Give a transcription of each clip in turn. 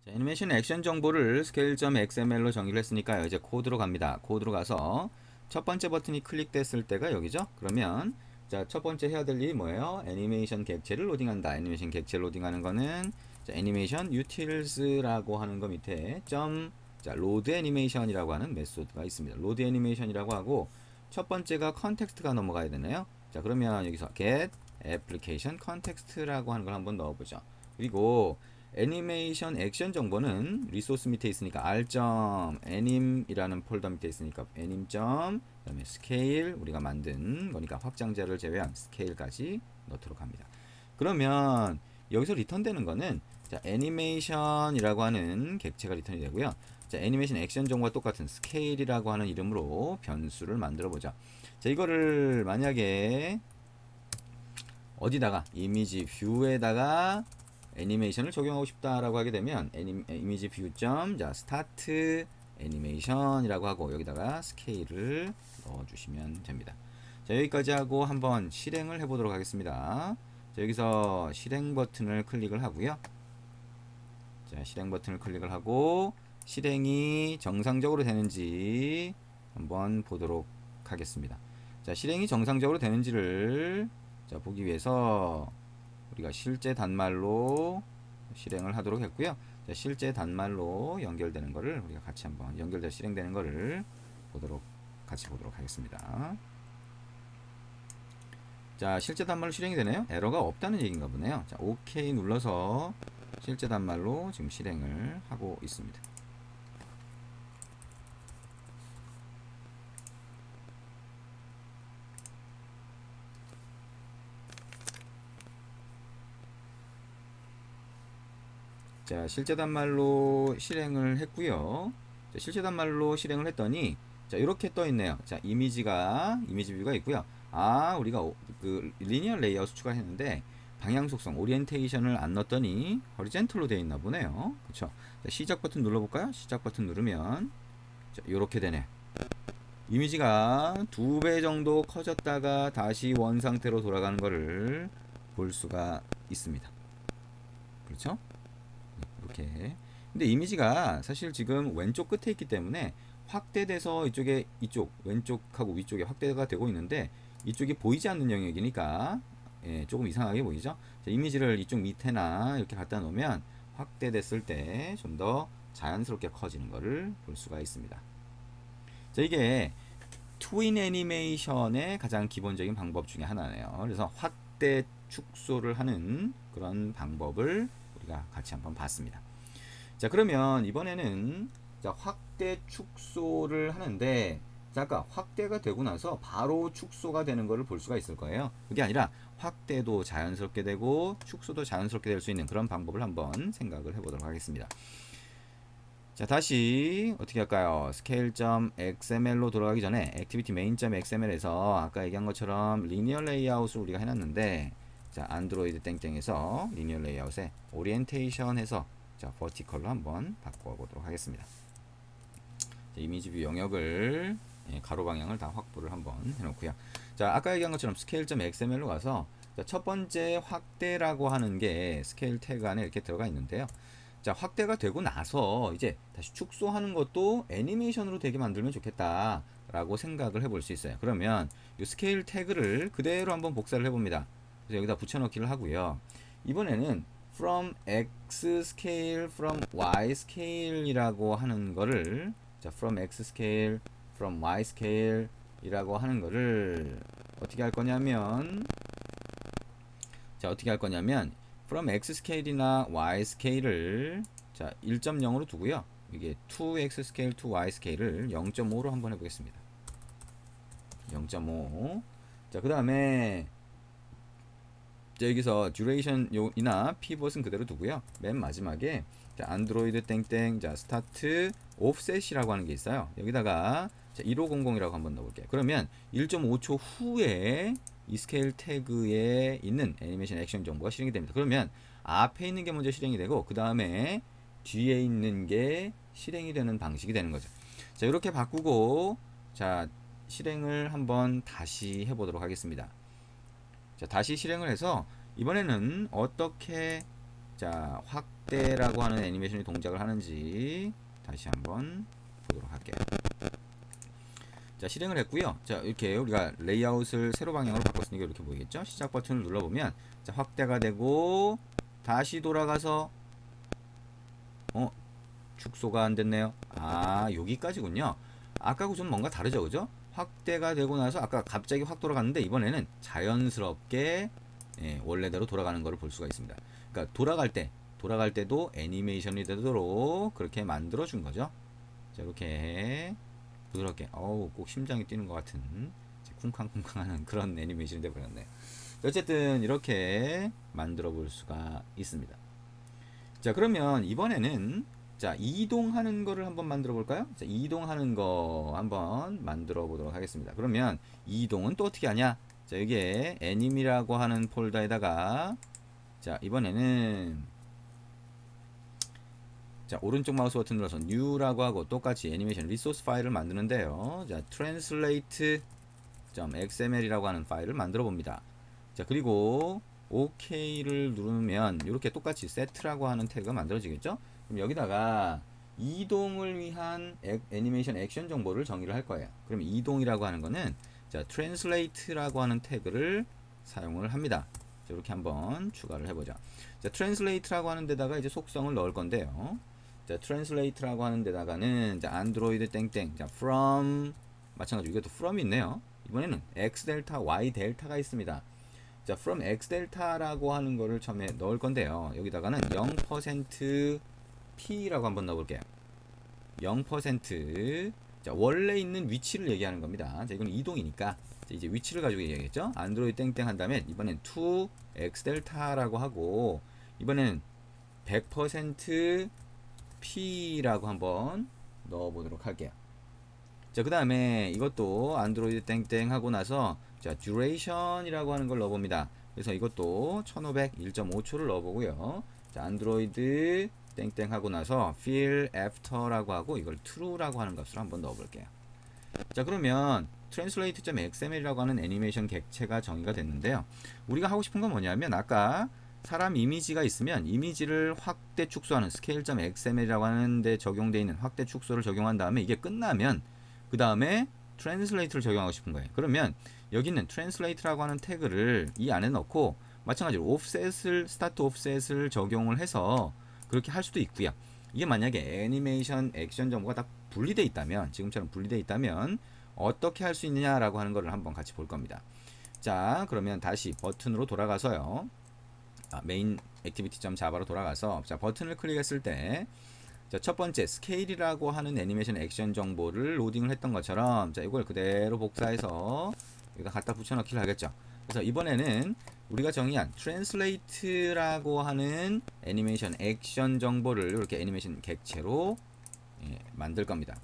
자, 애니메이션 액션 정보를 scale.xml로 정의를 했으니까요. 이제 코드로 갑니다. 코드로 가서 첫 번째 버튼이 클릭됐을 때가 여기죠. 그러면 자, 첫 번째 해야 될 일이 뭐예요? 애니메이션 객체를 로딩한다. 애니메이션 객체 로딩하는 거는 자, 애니메이션 utils라고 하는 거 밑에 자, 로드 애니메이션이라고 하는 메소드가 있습니다. 로드 애니메이션이라고 하고 첫 번째가 컨텍스트가 넘어가야 되나요? 자, 그러면 여기서 get application context라고 하는 걸 한번 넣어보죠. 그리고 애니메이션 액션 정보는 리소스 밑에 있으니까 r.anim이라는 폴더 밑에 있으니까 anim. 그다음에 scale 우리가 만든 거니까 확장자를 제외한 scale까지 넣도록 합니다. 그러면 여기서 리턴되는 거는 자, 애니메이션이라고 하는 객체가 리턴이 되고요. 자, 애니메이션 액션 정보와 똑같은 scale이라고 하는 이름으로 변수를 만들어 보자. 자, 이거를 만약에 어디다가 이미지 뷰에다가 애니메이션을 적용하고 싶다라고 하게 되면 이미지 뷰 자 스타트 애니메이션이라고 하고 여기다가 스케일을 넣어주시면 됩니다. 자, 여기까지 하고 한번 실행을 해보도록 하겠습니다. 자, 여기서 실행 버튼을 클릭을 하고요. 자, 실행 버튼을 클릭을 하고 실행이 정상적으로 되는지 한번 보도록 하겠습니다. 자, 실행이 정상적으로 되는지를 자, 보기 위해서 우리가 실제 단말로 실행을 하도록 했고요. 자, 실제 단말로 연결되는 거를 우리가 같이 한번 연결돼서 실행되는 거를 같이 보도록 하겠습니다. 자, 실제 단말로 실행이 되네요. 에러가 없다는 얘기인가 보네요. 자, OK 눌러서 실제 단말로 지금 실행을 하고 있습니다. 자, 실제 단말로 실행을 했고요. 자, 실제 단말로 실행을 했더니 자, 이렇게 떠 있네요. 자, 이미지 뷰가 있고요. 아, 우리가 그 리니어 레이아웃 추가했는데 방향 속성 오리엔테이션을 안 넣었더니 허리젠틀로 되어 있나 보네요. 그렇죠? 자, 시작 버튼 눌러 볼까요? 시작 버튼 누르면 자, 이렇게 되네. 이미지가 2배 정도 커졌다가 다시 원 상태로 돌아가는 것을 볼 수가 있습니다. 그렇죠? 이렇게. 근데 이미지가 사실 지금 왼쪽 끝에 있기 때문에 확대돼서 이쪽 왼쪽하고 위쪽에 확대가 되고 있는데 이쪽이 보이지 않는 영역이니까 예, 조금 이상하게 보이죠. 자, 이미지를 이쪽 밑에나 이렇게 갖다 놓으면 확대됐을 때 좀 더 자연스럽게 커지는 것을 볼 수가 있습니다. 자, 이게 트윈 애니메이션의 가장 기본적인 방법 중에 하나네요. 그래서 확대 축소를 하는 그런 방법을 우리가 같이 한번 봤습니다. 자, 그러면 이번에는 자, 확대 축소를 하는데 자, 아까 확대가 되고 나서 바로 축소가 되는 것을 볼 수가 있을 거예요. 그게 아니라 확대도 자연스럽게 되고 축소도 자연스럽게 될 수 있는 그런 방법을 한번 생각을 해보도록 하겠습니다. 자, 다시 어떻게 할까요? scale.xml로 돌아가기 전에 activity main.xml에서 아까 얘기한 것처럼 리니어 레이아웃을 우리가 해놨는데 자, 안드로이드 땡땡에서 리니어 레이아웃에 오리엔테이션 해서 자, 버티컬로 한번 바꿔보도록 하겠습니다. 자, 이미지 뷰 영역을 예, 가로 방향을 다 확보를 한번 해놓고요. 자, 아까 얘기한 것처럼 scale.xml로 가서 자, 첫 번째 확대라고 하는 게 스케일 태그 안에 이렇게 들어가 있는데요. 자, 확대가 되고 나서 이제 다시 축소하는 것도 애니메이션으로 되게 만들면 좋겠다 라고 생각을 해볼 수 있어요. 그러면 이 스케일 태그를 그대로 한번 복사를 해봅니다. 그래서 여기다 붙여넣기를 하고요. 이번에는 from x scale from y scale 이라고 하는 거를 자, from x scale from y scale 이라고 하는 거를 어떻게 할 거냐면 자, 어떻게 할 거냐면 from x scale이나 y scale을 자, 1.0으로 두고요. 이게 to x scale to y scale을 0.5로 한번 해보겠습니다. 0.5. 자, 그 다음에 여기서 듀레이션이나 피벗은 그대로 두고요. 맨 마지막에 자, 안드로이드 땡땡 자, 스타트 오프셋이라고 하는 게 있어요. 여기다가 자, 1500이라고 한번 넣어볼게요. 그러면 1.5초 후에 이 스케일 태그에 있는 애니메이션 액션 정보가 실행이 됩니다. 그러면 앞에 있는 게 먼저 실행이 되고 그 다음에 뒤에 있는 게 실행이 되는 방식이 되는 거죠. 자, 이렇게 바꾸고 자, 실행을 한번 다시 해보도록 하겠습니다. 자, 다시 실행을 해서 이번에는 어떻게 자, 확대라고 하는 애니메이션이 동작을 하는지 다시 한번 보도록 할게요. 자, 실행을 했고요. 자, 이렇게 우리가 레이아웃을 세로 방향으로 바꿨으니까 이렇게 보이겠죠? 시작 버튼을 눌러보면 자, 확대가 되고 다시 돌아가서 축소가 안 됐네요. 아, 여기까지군요. 아까하고 좀 뭔가 다르죠, 그죠? 확대가 되고 나서 아까 갑자기 확 돌아갔는데 이번에는 자연스럽게 원래대로 돌아가는 것을 볼 수가 있습니다. 그러니까 돌아갈 때도 애니메이션이 되도록 그렇게 만들어 준 거죠. 자, 이렇게 부드럽게 꼭 심장이 뛰는 것 같은 쿵쾅쿵쾅하는 그런 애니메이션이 되어버렸네요. 어쨌든 이렇게 만들어 볼 수가 있습니다. 자, 그러면 이번에는 자, 이동하는 거를 한번 만들어 볼까요? 자, 이동하는 거 한번 만들어 보도록 하겠습니다. 그러면 이동은 또 어떻게 하냐? 자, 여기에 애니미라고 하는 폴더에다가 자, 이번에는 자, 오른쪽 마우스 버튼 눌러서 new라고 하고 똑같이 애니메이션 리소스 파일을 만드는데요. 자, translate.xml이라고 하는 파일을 만들어 봅니다. 자, 그리고 OK를 누르면 이렇게 똑같이 set라고 하는 태그가 만들어지겠죠? 그럼 여기다가 이동을 위한 애니메이션 액션 정보를 정의를 할 거예요. 그럼 이동이라고 하는 거는 자, translate라고 하는 태그를 사용을 합니다. 자, 이렇게 한번 추가를 해보자. 자, translate라고 하는 데다가 이제 속성을 넣을 건데요. 자, translate라고 하는 데다가는 자, 안드로이드 땡땡, 자, from 마찬가지로 이것도 from이 있네요. 이번에는 x 델타, y 델타가 있습니다. 자, from x 델타라고 하는 거를 처음에 넣을 건데요. 여기다가는 0% p라고 한번 넣어볼게요. 0% 자, 원래 있는 위치를 얘기하는 겁니다. 자, 이건 이동이니까 자, 이제 위치를 가지고 얘기하겠죠. 안드로이드 땡땡 한 다음에 이번엔 to x 델타라고 하고 이번에는 100% p라고 한번 넣어보도록 할게요. 자, 그 다음에 이것도 안드로이드 땡땡 하고 나서 자, duration이라고 하는 걸 넣어봅니다. 그래서 이것도 1500 1.5초를 넣어보고요. 자, 안드로이드 땡땡 하고 나서 fill after라고 하고 이걸 true라고 하는 값으로 한번 넣어볼게요. 자, 그러면 translate.xml이라고 하는 애니메이션 객체가 정의가 됐는데요. 우리가 하고 싶은 건 뭐냐면 아까 사람 이미지가 있으면 이미지를 확대 축소하는 scale.xml이라고 하는 데 적용되어 있는 확대 축소를 적용한 다음에 이게 끝나면 그 다음에 translate를 적용하고 싶은 거예요. 그러면 여기 있는 translate라고 하는 태그를 이 안에 넣고 마찬가지로 offset을 start offset을 적용을 해서 그렇게 할 수도 있고요. 이게 만약에 애니메이션 액션 정보가 다 분리되어 있다면 지금처럼 분리되어 있다면 어떻게 할 수 있느냐라고 하는 것을 한번 같이 볼 겁니다. 자, 그러면 다시 버튼으로 돌아가서요. 메인 액티비티.java로 돌아가서 자, 버튼을 클릭했을 때 자, 첫 번째 스케일이라고 하는 애니메이션 액션 정보를 로딩을 했던 것처럼 자, 이걸 그대로 복사해서 여기다 갖다 붙여넣기를 하겠죠. 그래서 이번에는 우리가 정의한 translate라고 하는 애니메이션 액션 정보를 이렇게 애니메이션 객체로 만들 겁니다.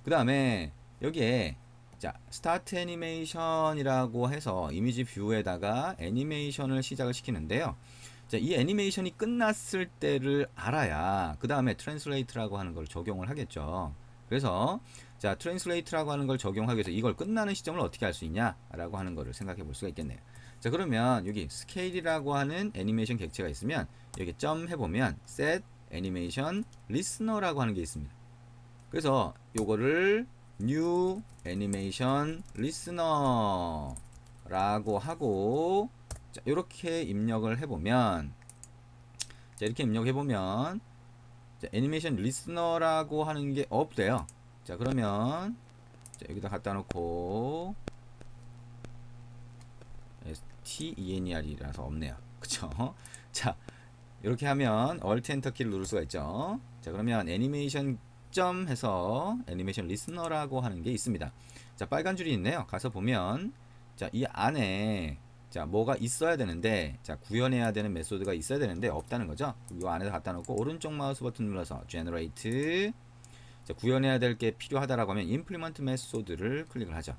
그 다음에 여기에 자, 스타트 애니메이션이라고 해서 이미지 뷰에다가 애니메이션을 시작을 시키는데요. 자, 이 애니메이션이 끝났을 때를 알아야 그 다음에 트랜슬레이트라고 하는 걸 적용을 하겠죠. 그래서 자, 트랜슬레이트라고 하는 걸 적용하기 위해서 이걸 끝나는 시점을 어떻게 할 수 있냐 라고 하는 거를 생각해 볼 수가 있겠네요. 자, 그러면 여기 스케일이라고 하는 애니메이션 객체가 있으면 여기 점 해보면 set animation listener라고 하는 게 있습니다. 그래서 요거를 new animation listener라고 하고 자, 이렇게 입력을 해보면 자, 이렇게 입력해보면 자, 애니메이션 리스너라고 하는 게 없대요. 자, 그러면 자, 여기다 갖다 놓고 STENER이라서 없네요. 그쵸? 자, 이렇게 하면 Alt Enter 키를 누를 수가 있죠. 자, 그러면 애니메이션 점 해서 애니메이션 리스너라고 하는 게 있습니다. 자, 빨간 줄이 있네요. 가서 보면 자, 이 안에 자, 뭐가 있어야 되는데 자, 구현해야 되는 메소드가 있어야 되는데 없다는 거죠. 이 안에다 갖다 놓고 오른쪽 마우스 버튼 눌러서 generate 자, 구현해야 될 게 필요하다라고 하면 implement 메소드를 클릭을 하죠.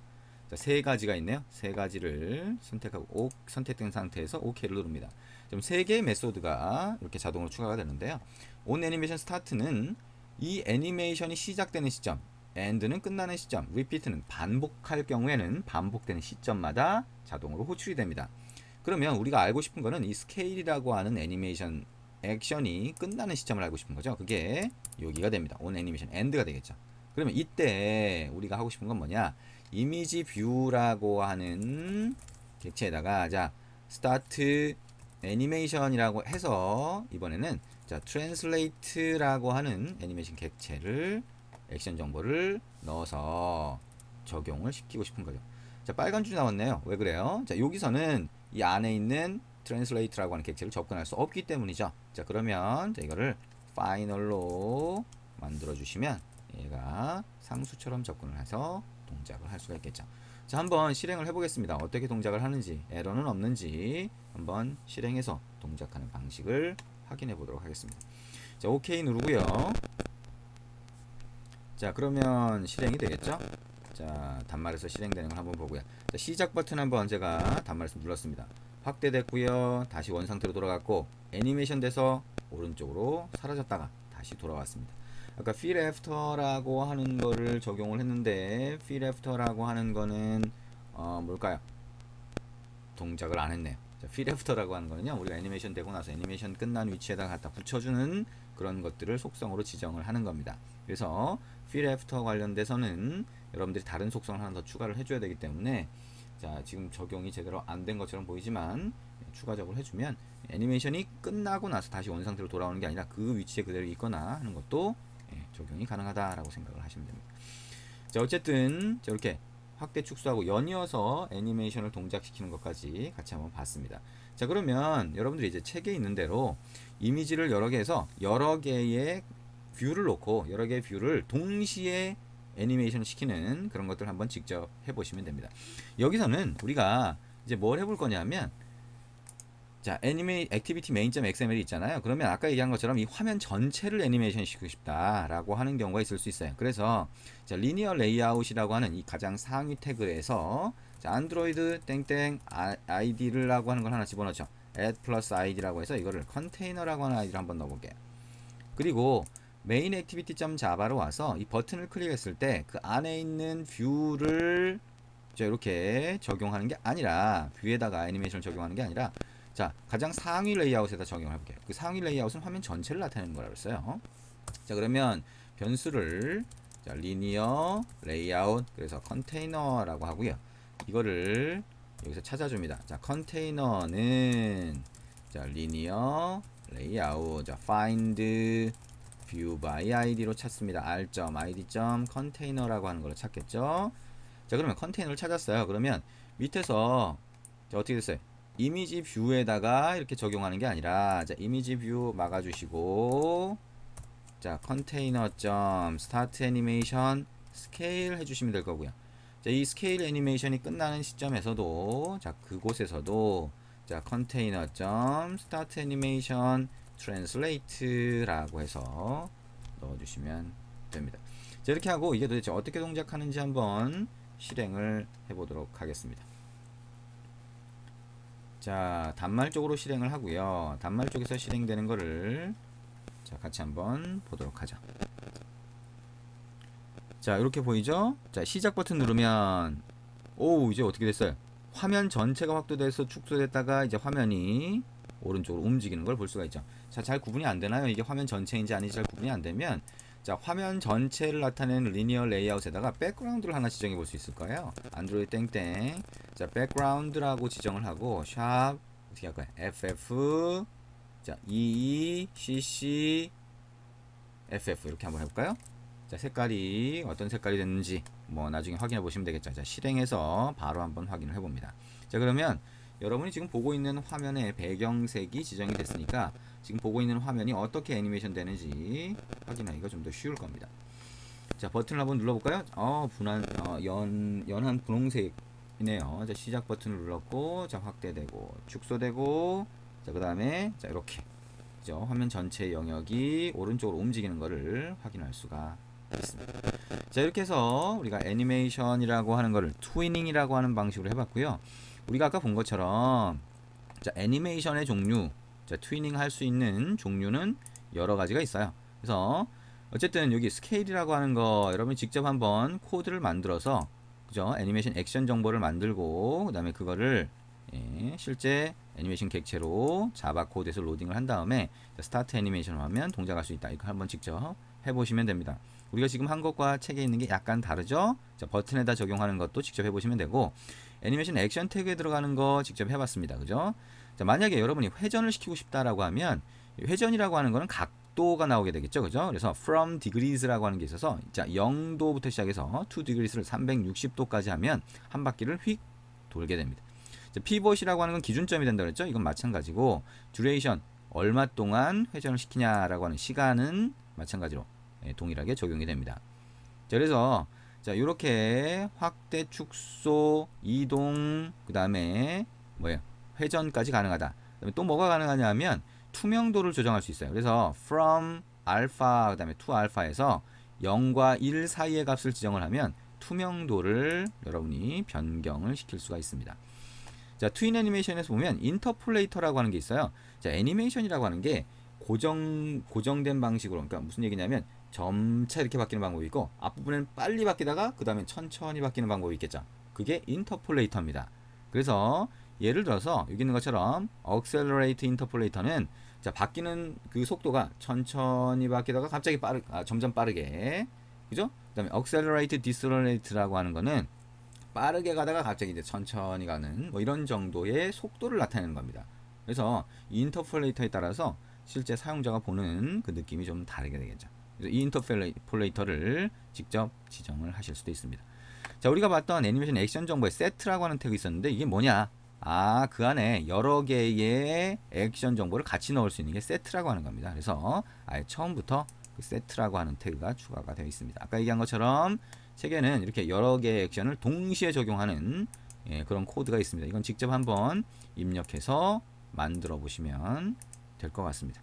자, 세 가지가 있네요. 세 가지를 선택하고 선택된 상태에서 OK를 누릅니다. 그럼 세 개의 메소드가 이렇게 자동으로 추가가 되는데요. on animation start는 이 애니메이션이 시작되는 시점, end는 끝나는 시점, repeat는 반복할 경우에는 반복되는 시점마다 자동으로 호출이 됩니다. 그러면 우리가 알고 싶은 거는 이 스케일이라고 하는 애니메이션 액션이 끝나는 시점을 알고 싶은 거죠. 그게 여기가 됩니다. on 애니메이션 end가 되겠죠. 그러면 이때 우리가 하고 싶은 건 뭐냐? 이미지 뷰라고 하는 객체에다가 자 스타트 애니메이션이라고 해서 이번에는 자 translate라고 하는 애니메이션 객체를 액션 정보를 넣어서 적용을 시키고 싶은 거죠. 자 빨간 줄 나왔네요. 왜 그래요? 자 여기서는 이 안에 있는 translate라고 하는 객체를 접근할 수 없기 때문이죠. 자 그러면 자, 이거를 final로 만들어 주시면 얘가 상수처럼 접근을 해서 동작을 할 수가 있겠죠. 자 한번 실행을 해보겠습니다. 어떻게 동작을 하는지 에러는 없는지 한번 실행해서 동작하는 방식을 확인해 보도록 하겠습니다. 자 OK 누르고요. 자 그러면 실행이 되겠죠. 자 단말에서 실행되는 걸 한번 보고요. 자, 시작 버튼 한번 제가 단말에서 눌렀습니다. 확대됐고요. 다시 원상태로 돌아갔고 애니메이션 돼서 오른쪽으로 사라졌다가 다시 돌아왔습니다. 아까 feel after라고 하는 거를 적용을 했는데 feel after라고 하는 거는 뭘까요? 동작을 안 했네요. 자, feel after라고 하는 거는요. 우리가 애니메이션 되고 나서 애니메이션 끝난 위치에다가 갖다 붙여주는 그런 것들을 속성으로 지정을 하는 겁니다. 그래서 feel after 관련돼서는 여러분들이 다른 속성을 하나 더 추가를 해줘야 되기 때문에 자 지금 적용이 제대로 안 된 것처럼 보이지만 추가적으로 해주면 애니메이션이 끝나고 나서 다시 원상태로 돌아오는 게 아니라 그 위치에 그대로 있거나 하는 것도 적용이 가능하다라고 생각을 하시면 됩니다. 자 어쨌든 이렇게 확대 축소하고 연이어서 애니메이션을 동작시키는 것까지 같이 한번 봤습니다. 자 그러면 여러분들이 이제 책에 있는 대로 이미지를 여러 개 해서 여러 개의 뷰를 놓고 여러 개의 뷰를 동시에 애니메이션을 시키는 그런 것들 한번 직접 해보시면 됩니다. 여기서는 우리가 이제 뭘 해볼 거냐면 자 액티비티 main.xml이 있잖아요. 그러면 아까 얘기한 것처럼 이 화면 전체를 애니메이션 시키고 싶다라고 하는 경우가 있을 수 있어요. 그래서 자 리니어 레이아웃이라고 하는 이 가장 상위 태그에서 자 안드로이드 땡땡 id라고 하는 걸 하나 집어넣죠. add 플러스 id라고 해서 이거를 컨테이너라고 하는 id를 한번 넣어볼게요. 그리고 메인 액티비티.java로 와서 이 버튼을 클릭했을 때 그 안에 있는 뷰를 이렇게 적용하는 게 아니라 뷰에다가 애니메이션을 적용하는 게 아니라 자 가장 상위 레이아웃에다 적용을 해볼게요. 그 상위 레이아웃은 화면 전체를 나타내는 거라고 했어요. 자 그러면 변수를 자 리니어 레이아웃 그래서 컨테이너라고 하고요. 이거를 여기서 찾아줍니다. 자 컨테이너는 자 리니어 레이아웃 자 find view by id로 찾습니다. r.id.container라고 하는 걸로 찾겠죠. 자 그러면 컨테이너를 찾았어요. 그러면 밑에서 자, 어떻게 됐어요? 이미지 뷰에다가 이렇게 적용하는 게 아니라 자 이미지 뷰 막아주시고 자 container.start animation scale 해주시면 될 거고요. 자 이 스케일 애니메이션이 끝나는 시점에서도 자 그곳에서도 자 container.start animation translate라고 해서 넣어주시면 됩니다. 자 이렇게 하고 이게 도대체 어떻게 동작하는지 한번 실행을 해보도록 하겠습니다. 자 단말 쪽으로 실행을 하고요. 단말 쪽에서 실행되는 거를 자 같이 한번 보도록 하죠. 자 이렇게 보이죠? 자 시작 버튼 누르면 오 이제 어떻게 됐어요? 화면 전체가 확대돼서 축소됐다가 이제 화면이 오른쪽으로 움직이는 걸 볼 수가 있죠. 자 잘 구분이 안 되나요? 이게 화면 전체인지 아닌지 잘 구분이 안 되면 자 화면 전체를 나타내는 리니어 레이아웃에다가 백그라운드를 하나 지정해 볼 수 있을 거예요. 안드로이드 땡땡 자 백그라운드라고 지정을 하고 샵 어떻게 할까요? ff 자 eecc ff 이렇게 한번 해볼까요? 자 색깔이 어떤 색깔이 됐는지 뭐 나중에 확인해 보시면 되겠죠. 자 실행해서 바로 한번 확인을 해봅니다. 자 그러면 여러분이 지금 보고 있는 화면의 배경색이 지정이 됐으니까 지금 보고 있는 화면이 어떻게 애니메이션 되는지 확인하기가 좀 더 쉬울 겁니다. 자 버튼을 한번 눌러볼까요? 연한 분홍색이네요. 자 시작 버튼을 눌렀고 자 확대되고 축소되고 자 그 다음에 자 이렇게 화면 전체 영역이 오른쪽으로 움직이는 것을 확인할 수가 있습니다. 자 이렇게 해서 우리가 애니메이션이라고 하는 거를 트위닝이라고 하는 방식으로 해봤고요. 우리가 아까 본 것처럼 자 애니메이션의 종류 자 트위닝 할 수 있는 종류는 여러 가지가 있어요. 그래서 어쨌든 여기 스케일이라고 하는 거 여러분이 직접 한번 코드를 만들어서 그죠 애니메이션 액션 정보를 만들고 그 다음에 그거를 예, 실제 애니메이션 객체로 자바 코드에서 로딩을 한 다음에 스타트 애니메이션을 하면 동작할 수 있다. 이거 한번 직접 해보시면 됩니다. 우리가 지금 한 것과 책에 있는 게 약간 다르죠? 자, 버튼에다 적용하는 것도 직접 해보시면 되고, 애니메이션 액션 태그에 들어가는 거 직접 해봤습니다. 그죠? 자, 만약에 여러분이 회전을 시키고 싶다라고 하면, 회전이라고 하는 거는 각도가 나오게 되겠죠. 그죠? 그래서 from degrees라고 하는 게 있어서, 자, 0도부터 시작해서 2 degrees를 360도까지 하면 한 바퀴를 휙 돌게 됩니다. 피벗이라고 하는 건 기준점이 된다 그랬죠? 이건 마찬가지고, 듀레이션, 얼마 동안 회전을 시키냐라고 하는 시간은 마찬가지로 동일하게 적용이 됩니다. 자, 그래서 자, 이렇게 확대, 축소, 이동, 그 다음에 뭐예요? 회전까지 가능하다. 그다음에 또 뭐가 가능하냐면 투명도를 조정할 수 있어요. 그래서 from 알파 그다음에 to 알파에서 0과 1 사이의 값을 지정을 하면 투명도를 여러분이 변경을 시킬 수가 있습니다. 자, 트윈 애니메이션에서 보면 인터폴레이터라고 하는 게 있어요. 자, 애니메이션이라고 하는 게 고정된 방식으로, 그러니까 무슨 얘기냐면 점차 이렇게 바뀌는 방법이 있고 앞부분은 빨리 바뀌다가 그 다음에 천천히 바뀌는 방법이 있겠죠. 그게 인터폴레이터입니다. 그래서 예를 들어서 여기 있는 것처럼 accelerate interpolator는 자, 바뀌는 그 속도가 천천히 바뀌다가 갑자기 점점 빠르게, 그죠? 그 다음에 accelerate decelerate라고 하는 거는 빠르게 가다가 갑자기 이제 천천히 가는 뭐 이런 정도의 속도를 나타내는 겁니다. 그래서 이 인터폴레이터에 따라서 실제 사용자가 보는 그 느낌이 좀 다르게 되겠죠. 그래서 이 인터폴레이터를 직접 지정을 하실 수도 있습니다. 자, 우리가 봤던 애니메이션 액션 정보에 세트라고 하는 태그 있었는데 이게 뭐냐? 아, 그 안에 여러 개의 액션 정보를 같이 넣을 수 있는 게 세트라고 하는 겁니다. 그래서 아예 처음부터 그 세트라고 하는 태그가 추가가 되어 있습니다. 아까 얘기한 것처럼 책에는 이렇게 여러 개의 액션을 동시에 적용하는 그런 코드가 있습니다. 이건 직접 한번 입력해서 만들어 보시면 될 것 같습니다.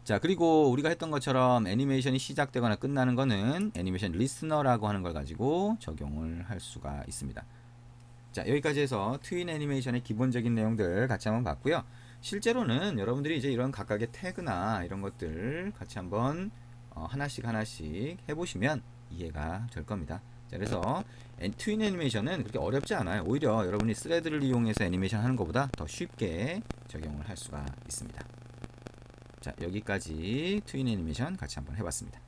자, 그리고 우리가 했던 것처럼 애니메이션이 시작되거나 끝나는 거는 애니메이션 리스너라고 하는 걸 가지고 적용을 할 수가 있습니다. 자, 여기까지 해서 트윈 애니메이션의 기본적인 내용들 같이 한번 봤고요. 실제로는 여러분들이 이제 이런 각각의 태그나 이런 것들 같이 한번 하나씩 해보시면 이해가 될 겁니다. 자, 그래서 트윈 애니메이션은 그렇게 어렵지 않아요. 오히려 여러분이 스레드를 이용해서 애니메이션 하는 것보다 더 쉽게 적용을 할 수가 있습니다. 자, 여기까지 트윈 애니메이션 같이 한번 해봤습니다.